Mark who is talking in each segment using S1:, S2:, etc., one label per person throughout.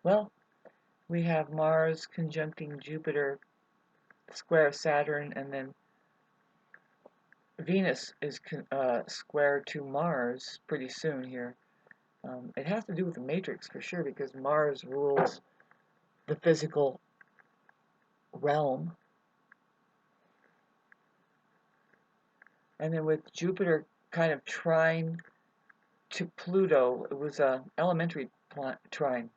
S1: Well, we have Mars conjuncting Jupiter, square Saturn, and then Venus is square to Mars pretty soon here. It has to do with the matrix for sure because Mars rules the physical realm. And then with Jupiter kind of trine to Pluto, it was a elementary trine.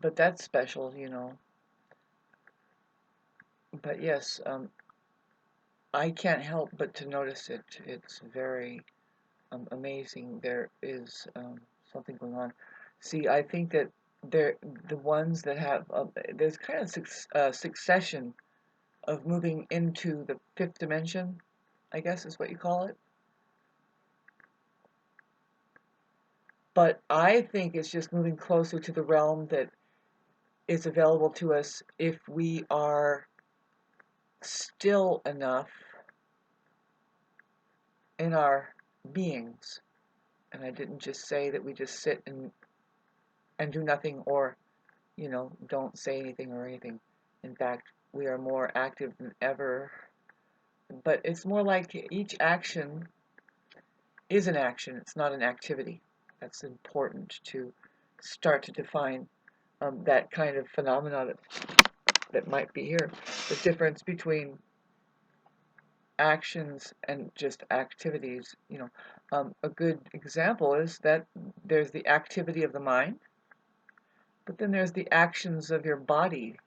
S1: But that's special, you know. But yes, I can't help but to notice it. It's very amazing. There is something going on. See, I think that the ones that have there's kind of succession of moving into the fifth dimension, I guess is what you call it. But I think it's just moving closer to the realm that is available to us if we are still enough in our beings. And I didn't just say that we just sit and do nothing or, you know, don't say anything or anything. In fact, we are more active than ever. But it's more like each action is an action, it's not an activity. That's important to start to define that kind of phenomena that might be here. The difference between actions and just activities, you know. A good example is that there's the activity of the mind, but then there's the actions of your body.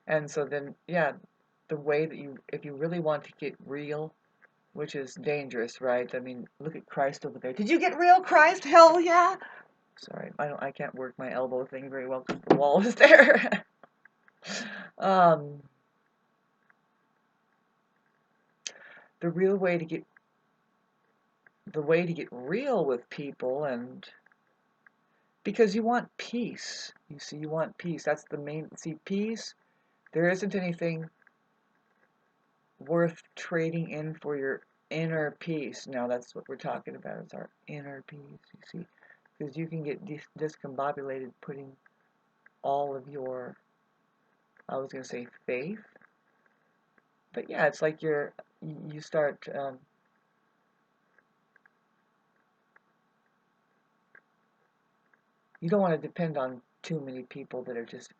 S1: And so then, yeah, the way that if you really want to get real, which is dangerous, right? I mean, look at Christ over there. Did you get real, Christ? Hell yeah! Sorry, I can't work my elbow thing very well because the wall is there. The way to get real with people, and because you want peace. You see, you want peace. That's the main. See, peace. There isn't anything worth trading in for your inner peace. Now that's what we're talking about. Is our inner peace. You see, because you can get discombobulated putting all of your, I was going to say faith, but yeah, it's like you start you don't want to depend on too many people that are just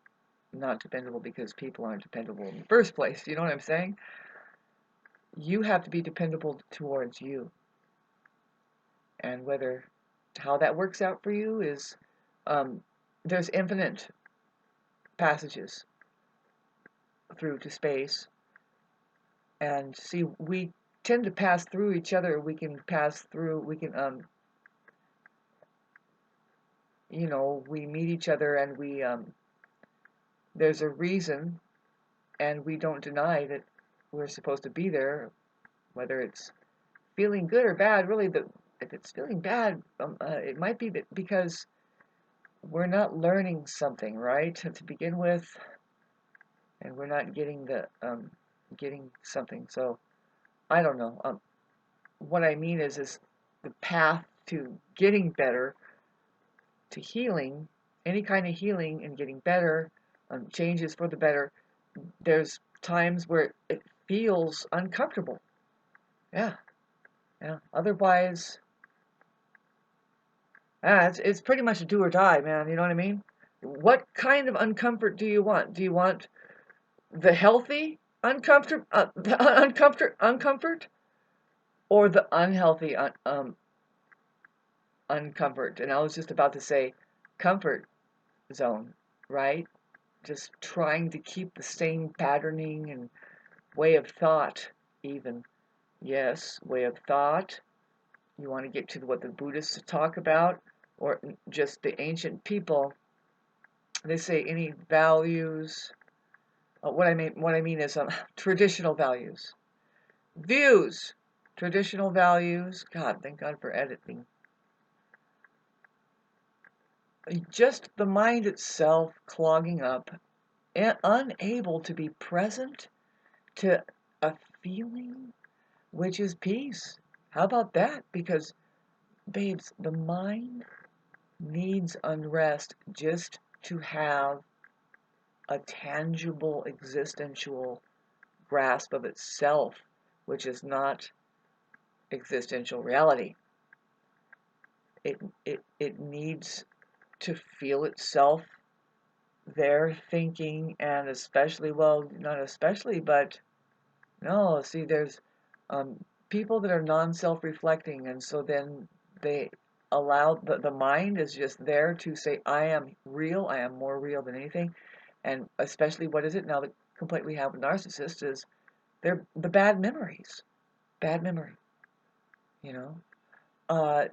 S1: not dependable because people aren't dependable in the first place. You know what I'm saying? You have to be dependable towards you. And how that works out for you is, there's infinite passages through to space. And see, we tend to pass through each other. We can, you know, we meet each other and there's a reason, and we don't deny that we're supposed to be there, whether it's feeling good or bad. Really, if it's feeling bad, it might be because we're not learning something, right, to begin with, and we're not getting getting something. So I don't know. What I mean is the path to getting better, to healing, any kind of healing and getting better, changes for the better. There's times where it feels uncomfortable. Yeah. Otherwise, it's pretty much a do or die, man. You know what I mean? What kind of uncomfort do you want? Do you want the healthy uncomfort, uncomfort, or the unhealthy uncomfort? And I was just about to say comfort zone, right? Just trying to keep the same patterning and way of thought, even. Yes, way of thought. You want to get to what the Buddhists talk about, or just the ancient people. They say any values. What I mean is traditional values, views, traditional values. God, thank God for editing. Just the mind itself clogging up, and unable to be present to a feeling which is peace. How about that? Because babes, the mind needs unrest just to have a tangible existential grasp of itself, which is not existential reality. It needs to feel itself there thinking, and especially, well, not especially, but no, see, there's people that are non-self-reflecting, and so then they allow, the mind is just there to say, I am real, I am more real than anything. And especially, what is it now that completely have with narcissists is they're the bad memories. Bad memory, you know?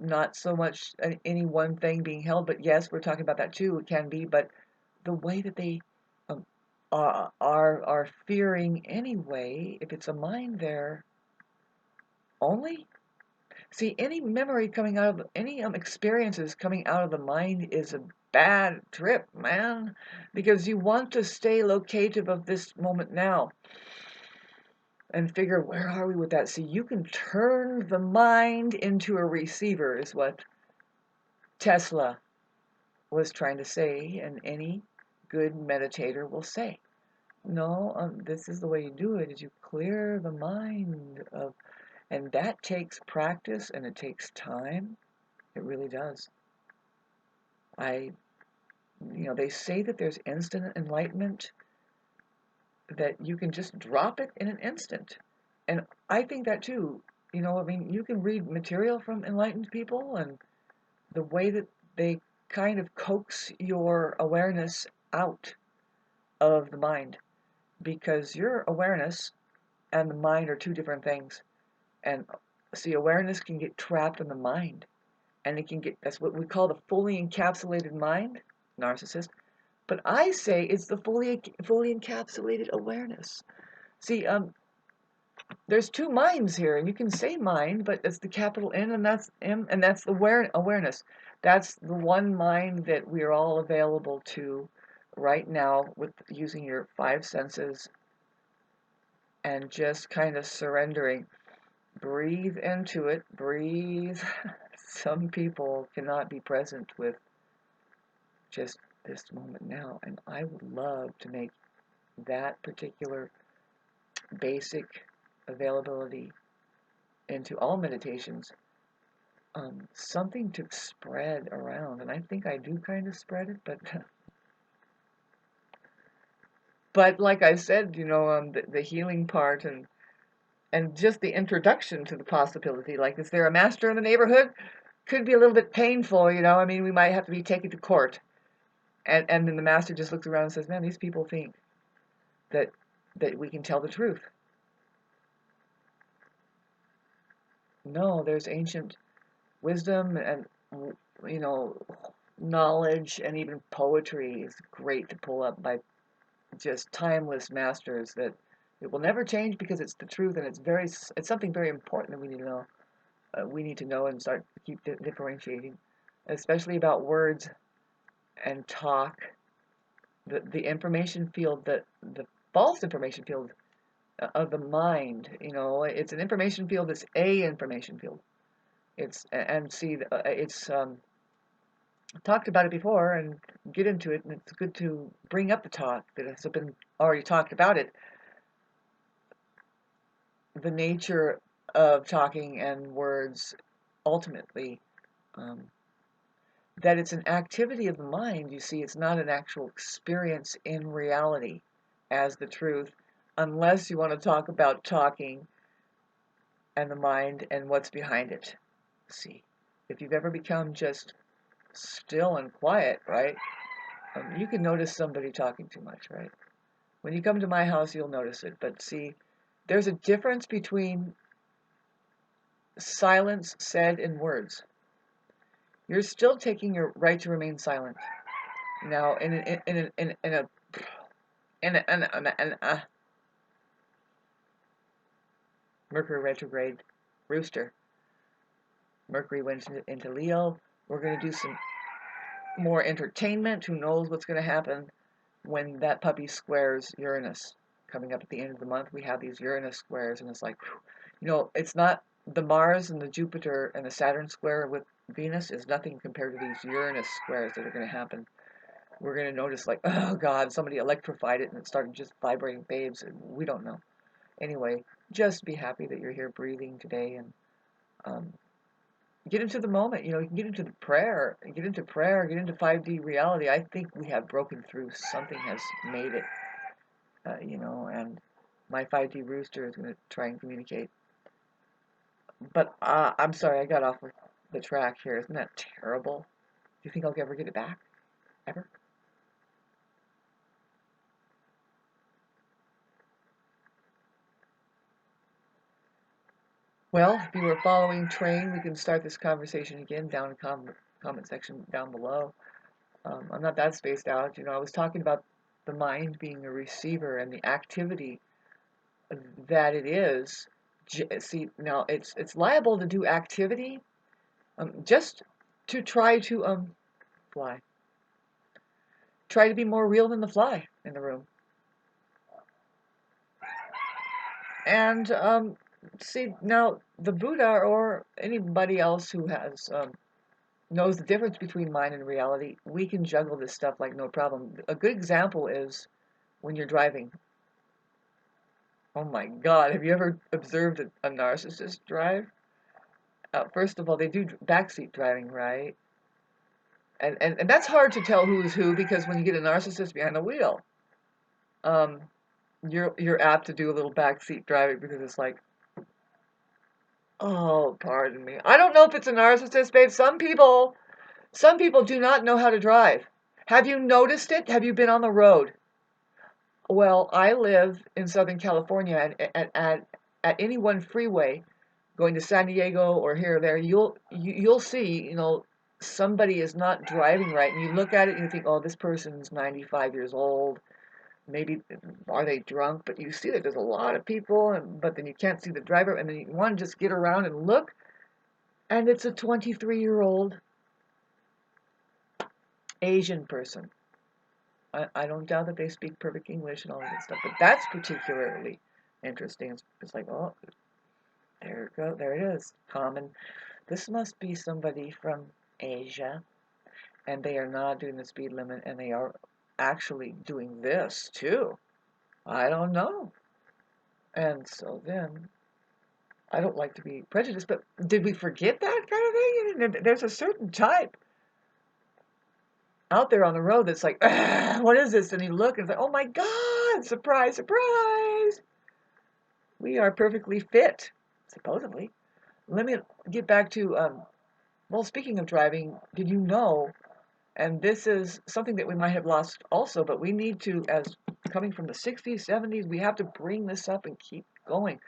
S1: Not so much any one thing being held, but yes, we're talking about that too, it can be, but the way that they um, are fearing anyway, if it's a mind there only. See, any memory coming out of any experiences coming out of the mind is a bad trip, man, because you want to stay locative of this moment now and figure, where are we with that? See, you can turn the mind into a receiver, is what Tesla was trying to say, and any good meditator will say. No, this is the way you do it, is you clear the mind of, and that takes practice and it takes time. It really does. They say that there's instant enlightenment, that you can just drop it in an instant. And I think that too. You can read material from enlightened people and the way that they kind of coax your awareness out of the mind, because your awareness and the mind are two different things. And see, awareness can get trapped in the mind, and it can get, that's what we call the fully encapsulated mind, narcissist. But I say it's the fully encapsulated awareness. See, there's two minds here, and you can say mind, but it's the capital N, and that's M, and that's awareness. That's the one mind that we're all available to right now, with using your five senses and just kind of surrendering. Breathe into it, breathe. Some people cannot be present with just this moment now, and I would love to make that particular basic availability into all meditations something to spread around. And I think I do kind of spread it, but but like I said, the healing part, and just the introduction to the possibility, like, is there a master in the neighborhood, could be a little bit painful. We might have to be taken to court, and then the master just looks around and says, man, these people think that we can tell the truth. No, there's ancient wisdom and, knowledge, and even poetry is great to pull up by just timeless masters that it will never change, because it's the truth, and it's something very important that we need to know. We need to know and start to keep differentiating, especially about words and talk. The information field, the false information field of the mind. It's an information field. It's a information field. It's talked about it before, and get into it, and it's good to bring up the talk that has been already talked about it. The nature of talking and words, ultimately, that it's an activity of the mind. You see, it's not an actual experience in reality as the truth, unless you want to talk about talking and the mind and what's behind it. See, if you've ever become just still and quiet, right? You can notice somebody talking too much, right? When you come to my house, you'll notice it. But see, there's a difference between silence said in words. You're still taking your right to remain silent. Now, in a Mercury retrograde rooster. Mercury went into Leo. We're going to do some more entertainment. Who knows what's going to happen when that puppy squares Uranus? Coming up at the end of the month, we have these Uranus squares, and it's like, it's not the Mars and the Jupiter and the Saturn square with Venus is nothing compared to these Uranus squares that are going to happen. We're going to notice like, oh God, somebody electrified it and it started just vibrating, babes. And we don't know. Anyway, just be happy that you're here breathing today, and um, get into the moment. You know, you can get into the prayer, get into prayer, get into 5D reality. I think we have broken through. Something has made it, you know, and my 5D rooster is going to try and communicate. But I'm sorry, I got off the track here. Isn't that terrible? Do you think I'll ever get it back? Ever? Well, if you were following train, we can start this conversation again down in the comment section down below. I'm not that spaced out. You know, I was talking about the mind being a receiver and the activity that it is. See, now it's liable to do activity just to try to fly. Try to be more real than the fly in the room. And see, now the Buddha or anybody else who has knows the difference between mind and reality, we can juggle this stuff like no problem. A good example is when you're driving. Oh my God, have you ever observed a narcissist drive? First of all, they do backseat driving, right? And that's hard to tell who's who because when you get a narcissist behind the wheel, um, you're apt to do a little backseat driving because it's like, oh, pardon me. I don't know if it's a narcissist, babe. Some people do not know how to drive. Have you noticed it? Have you been on the road? Well, I live in Southern California, and at any one freeway, going to San Diego or here or there, you'll see, you know, somebody is not driving right, and you look at it and you think, oh, this person's 95 years old. Maybe are they drunk? But you see that there's a lot of people, but then you can't see the driver, and then you want to just get around and look, and it's a 23-year-old Asian person. I don't doubt that they speak perfect English and all of that stuff, but that's particularly interesting. It's like, oh, there it is, common. This must be somebody from Asia, and they are not doing the speed limit, and they are actually doing this too. I don't know. And so then, I don't like to be prejudiced, but did we forget that kind of thing? There's a certain type out there on the road that's like, what is this? And you look and it's like, oh my God, surprise, surprise. We are perfectly fit, supposedly. Let me get back to, well, speaking of driving, did you know, and this is something that we might have lost also, but we need to, as coming from the 60s, 70s, we have to bring this up and keep going.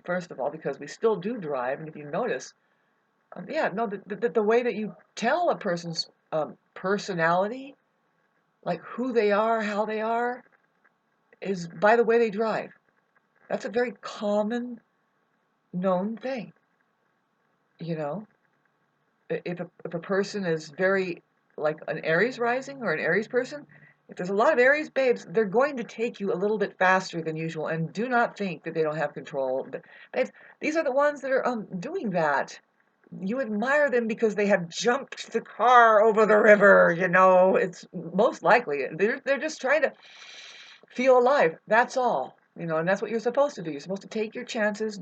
S1: First of all, because we still do drive, and if you notice, yeah, no, the way that you tell a person's personality, like who they are, how they are, is by the way they drive. That's a very common, known thing. You know, if a person is very like an Aries rising or an Aries person, if there's a lot of Aries babes, they're going to take you a little bit faster than usual, and do not think that they don't have control. But babes, these are the ones that are doing that. You admire them because they have jumped the car over the river. You know, it's most likely they're just trying to feel alive. That's all. You know, and that's what you're supposed to do. You're supposed to take your chances,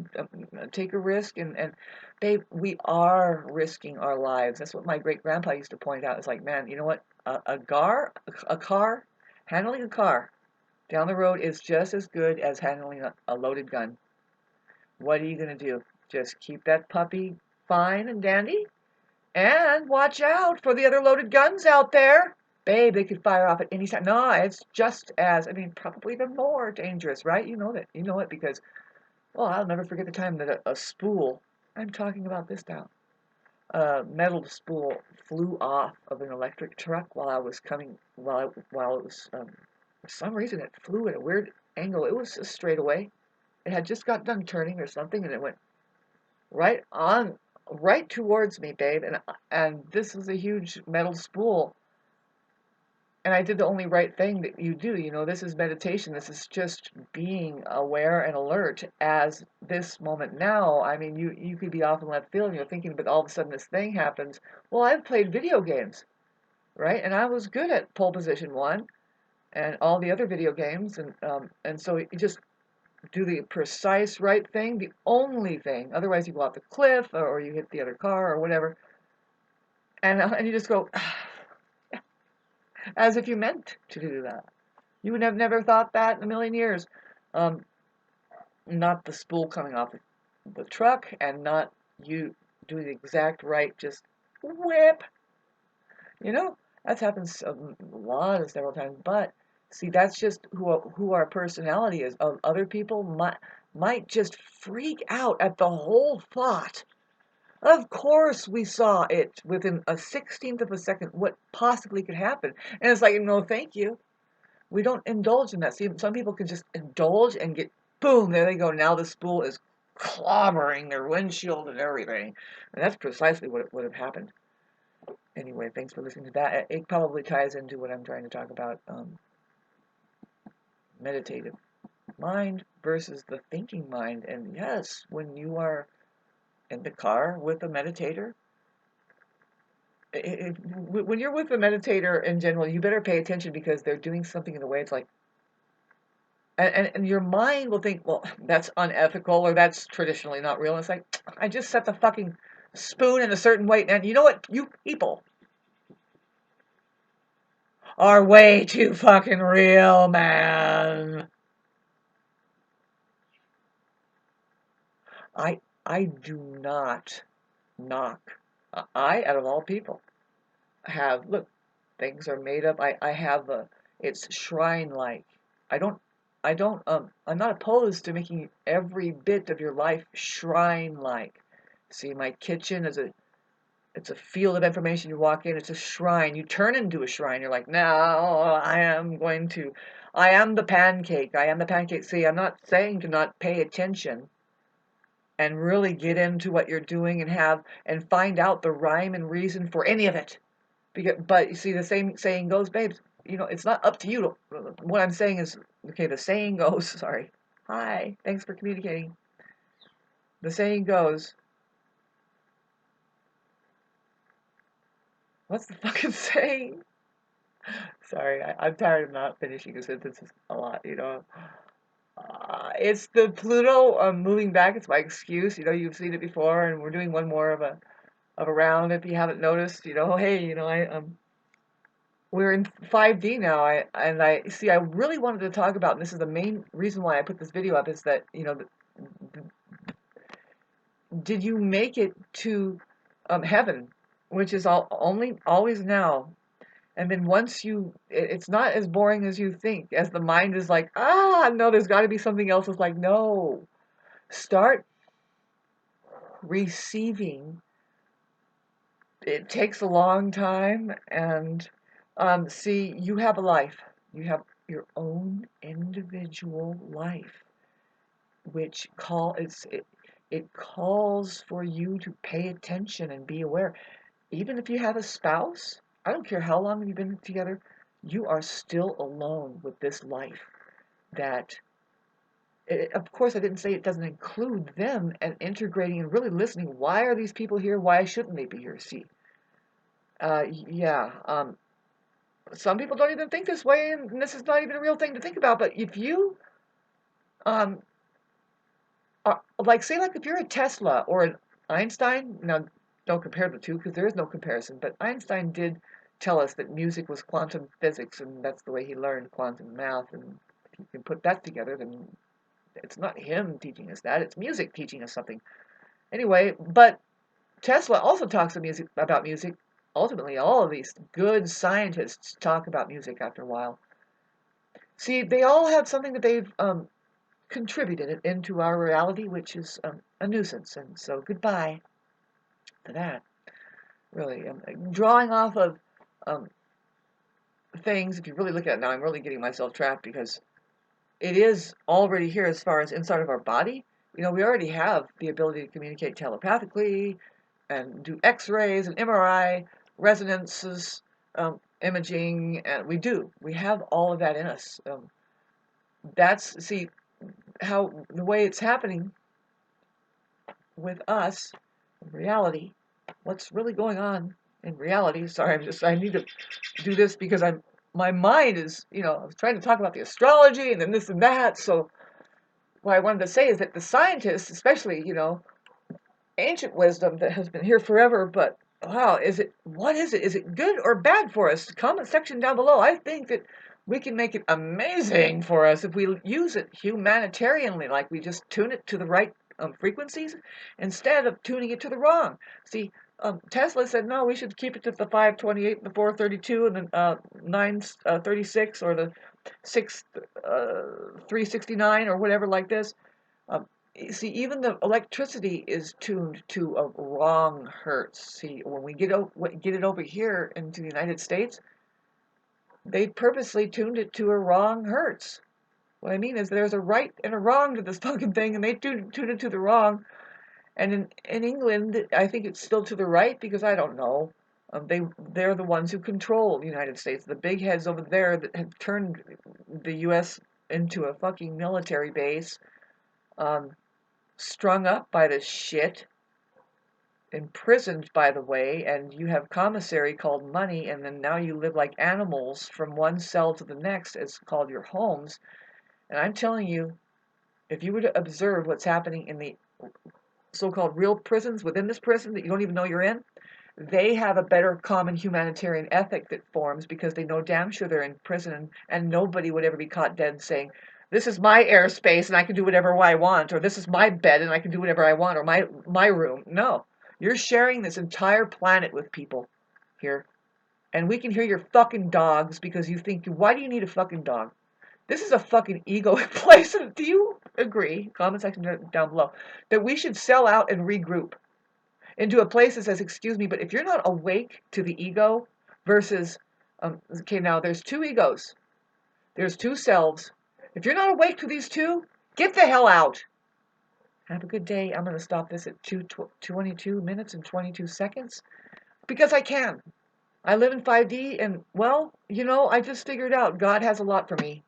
S1: take a risk, and babe, we are risking our lives. That's what my great grandpa used to point out. It's like, man, you know what? A car, handling a car down the road is just as good as handling a loaded gun. What are you gonna do? Just keep that puppy fine and dandy, and watch out for the other loaded guns out there. Babe, they could fire off at any time. No, it's just as, I mean, probably even more dangerous, right? You know that. You know it because, well, I'll never forget the time that a spool, I'm talking about this now, a metal spool flew off of an electric truck while I was coming, while it was, for some reason it flew at a weird angle. It was a straightaway. It had just got done turning or something, and it went right on, right towards me, babe. And this was a huge metal spool. and I did the only right thing that you do. This is meditation. This is just being aware and alert as this moment now. I mean, you could be off in left field and you're thinking, but all of a sudden this thing happens. Well, I've played video games, right? And I was good at Pole Position 1 and all the other video games. And so you just do the precise right thing, the only thing. Otherwise, you go off the cliff or you hit the other car or whatever. And you just go, as if you meant to do that. You would have never thought that in a million years. Um, Not the spool coming off the truck and not you doing the exact right, just whip. That's happened a lot of several times. But see, that's just who our personality is. Other people might just freak out at the whole thought. Of course, we saw it within a 16th of a second what possibly could happen. And it's like, no, thank you. We don't indulge in that. See, some people can just indulge and get, boom, there they go. Now the spool is clobbering their windshield and everything. And that's precisely what would have happened. Anyway, thanks for listening to that. It probably ties into what I'm trying to talk about. Meditative mind versus the thinking mind. And yes, when you are in the car with a meditator, when you're with a meditator in general, you better pay attention because they're doing something in the way it's like, and your mind will think, well, that's unethical or that's traditionally not real. And it's like, I just set the fucking spoon in a certain way. And you know what? You people are way too fucking real, man. I do not knock. Out of all people, look, things are made up. I have it's shrine-like. I don't, I'm not opposed to making every bit of your life shrine-like. See, my kitchen it's a field of information. You walk in, it's a shrine. You turn into a shrine. You're like, no, I am the pancake. I am the pancake. See, I'm not saying to not pay attention and really get into what you're doing and find out the rhyme and reason for any of it. But you see, the same saying goes, babes, it's not up to you. What I'm saying is, okay, the saying goes, sorry. Hi, thanks for communicating. The saying goes, what's the fucking saying? Sorry, I'm tired of not finishing a sentence a lot, It's the Pluto moving back. It's my excuse. You've seen it before, and we're doing one more of a round. If you haven't noticed, hey, we're in 5D now. I really wanted to talk about, and this is the main reason why I put this video up, is that did you make it to heaven, which is only always now. And then once it's not as boring as you think, as the mind is like, no, there's got to be something else. It's like, no, start receiving. It takes a long time, and see, you have a life. You have your own individual life, which it calls for you to pay attention and be aware. Even if you have a spouse, I don't care how long you've been together, you are still alone with this life. Of course, I didn't say it doesn't include them and integrating and really listening. Why are these people here? Why shouldn't they be here? See, yeah, some people don't even think this way, and this is not even a real thing to think about. But if you, um, say, if you're a Tesla or an Einstein, now don't compare the two because there is no comparison. But Einstein did tell us that music was quantum physics, and that's the way he learned quantum math. And if you can put that together, then it's not him teaching us that; it's music teaching us something. Anyway, but Tesla also talks about music. Ultimately, all of these good scientists talk about music after a while. See, they all have something that they've contributed into our reality, which is a nuisance. And so, goodbye to that. Really, drawing off of things. If you really look at it now, I'm really getting myself trapped because it is already here as far as inside of our body. We already have the ability to communicate telepathically and do X-rays and MRI resonances. imaging, and we have all of that in us. That's, see, how the way it's happening with us, in reality, what's really going on in reality. Sorry, I need to do this because my mind is, I was trying to talk about the astrology and then this and that. So what I wanted to say is that the scientists, especially, ancient wisdom that has been here forever, but wow, what is it? Is it good or bad for us? Comment section down below. I think that we can make it amazing for us if we use it humanitarianly, like we just tune it to the right frequencies instead of tuning it to the wrong. See, Tesla said, no, we should keep it to the 528 and the 432 and the 936 or the 6 369 or whatever like this. Um, See, even the electricity is tuned to a wrong hertz. See, when we get it over here into the United States, they purposely tuned it to a wrong hertz. What I mean is there's a right and a wrong to this fucking thing, and they tuned it to the wrong. And in England, I think it's still to the right because I don't know. They're the ones who control the United States. The big heads over there that have turned the U.S. into a fucking military base. Strung up by this shit, imprisoned, by the way, and you have commissary called money, and then now you live like animals from one cell to the next. It's called your homes. And I'm telling you, if you were to observe what's happening in the so-called real prisons within this prison that you don't even know you're in, they have a better common humanitarian ethic that forms because they know damn sure they're in prison and nobody would ever be caught dead saying, this is my airspace and I can do whatever I want, or this is my bed and I can do whatever I want, or my room. No. You're sharing this entire planet with people here. And we can hear your fucking dogs because you think, why do you need a fucking dog? This is a fucking ego place. Do you agree, comment section down below, that we should sell out and regroup into a place that says, excuse me, but if you're not awake to the ego versus, okay, now there's two egos. There's two selves. If you're not awake to these two, get the hell out. Have a good day. I'm going to stop this at 22 minutes and 22 seconds because I can. I live in 5D and, well, I just figured out God has a lot for me.